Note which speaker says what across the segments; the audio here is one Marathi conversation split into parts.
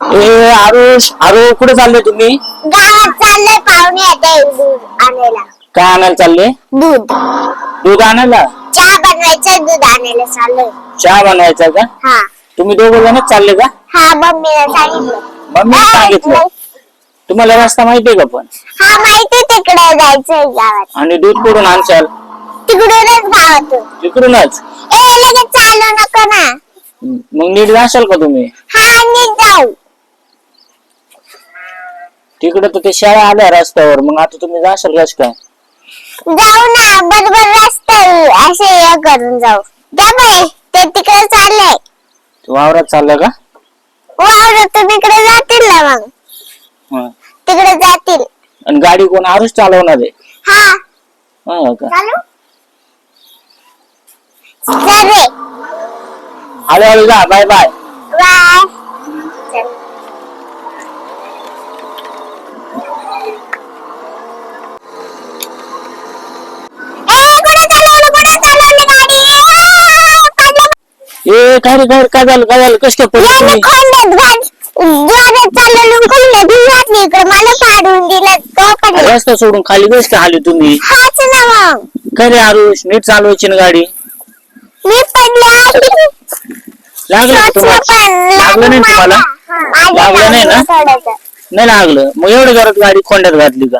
Speaker 1: ए आरुष, आरू कुठे चालले तुम्ही?
Speaker 2: गावात चाललंय, पाहुणे येते दूध आणायला.
Speaker 1: काय आणायला चालले?
Speaker 2: दूध.
Speaker 1: दूध आणायला?
Speaker 2: चहा बनवायचं, दूध आणायला चाललोय.
Speaker 1: चहा बनवायचा का?
Speaker 2: हा
Speaker 1: तुम्ही दोघं जणच चालले का?
Speaker 2: हा, मम्मीला सांगितलं.
Speaker 1: मम्मीने सांगितलं. तुम्हाला रस्ता माहितीये का पण?
Speaker 2: हा माहिती, तिकडे जायचंय गावात.
Speaker 1: आणि दूध कुठून आणशाल?
Speaker 2: तिकडूनच गावातून.
Speaker 1: तिकडूनच?
Speaker 2: लगेच चालू नको ना.
Speaker 1: मग नीट जाशाल का तुम्ही?
Speaker 2: हा, नीट जाऊ.
Speaker 1: तिकडे तर ते शाळा आल्या रस्त्यावर, मग आता तुम्ही जाशाल कस काय?
Speaker 2: जाऊ ना, बरोबर रस्ता असे हे करून जाऊ. जा बाई, ते तिकडे चाललंय.
Speaker 1: वावरात चाललं का?
Speaker 2: वावर तर तिकडे जातील ना मग.
Speaker 1: हा.
Speaker 2: तिकडे जातील.
Speaker 1: आणि गाडी कोण आरुष चालवणार आहे?
Speaker 2: हा
Speaker 1: हा का?
Speaker 2: चालू रे.
Speaker 1: हळूहळू जा. Bye bye.
Speaker 2: बाय.
Speaker 1: ए काय रे काय झालं कस काय पडली तुम्ही?
Speaker 2: मला पाडून दिलं तो पडला.
Speaker 1: रस्ता सोडून खाली कस काय आली तुम्ही?
Speaker 2: हाच ना मग.
Speaker 1: काय रे आरुष, नीट चालवायची ना गाडी.
Speaker 2: मी पडले.
Speaker 1: लागलं का तुम्हाला? लागलं नाही तुम्हाला? लागलं नाही ना? नाही लागलं. मग एवढं जोरात गाडी खोंड्यात घातली का?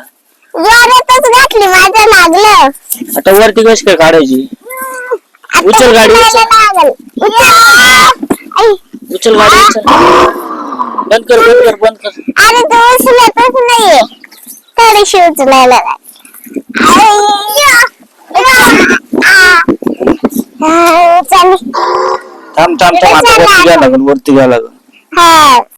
Speaker 2: जोरातच घातली, माझं लागलं.
Speaker 1: आता वरती कशी काय काढायची? उचल गाडी, उचल गाडी, उचल. बंद कर.
Speaker 2: अरे तो उचलतच नाहीये. थोडीशी उचलायला चल.
Speaker 1: थांब आता वरती घ्या लागल.
Speaker 2: हा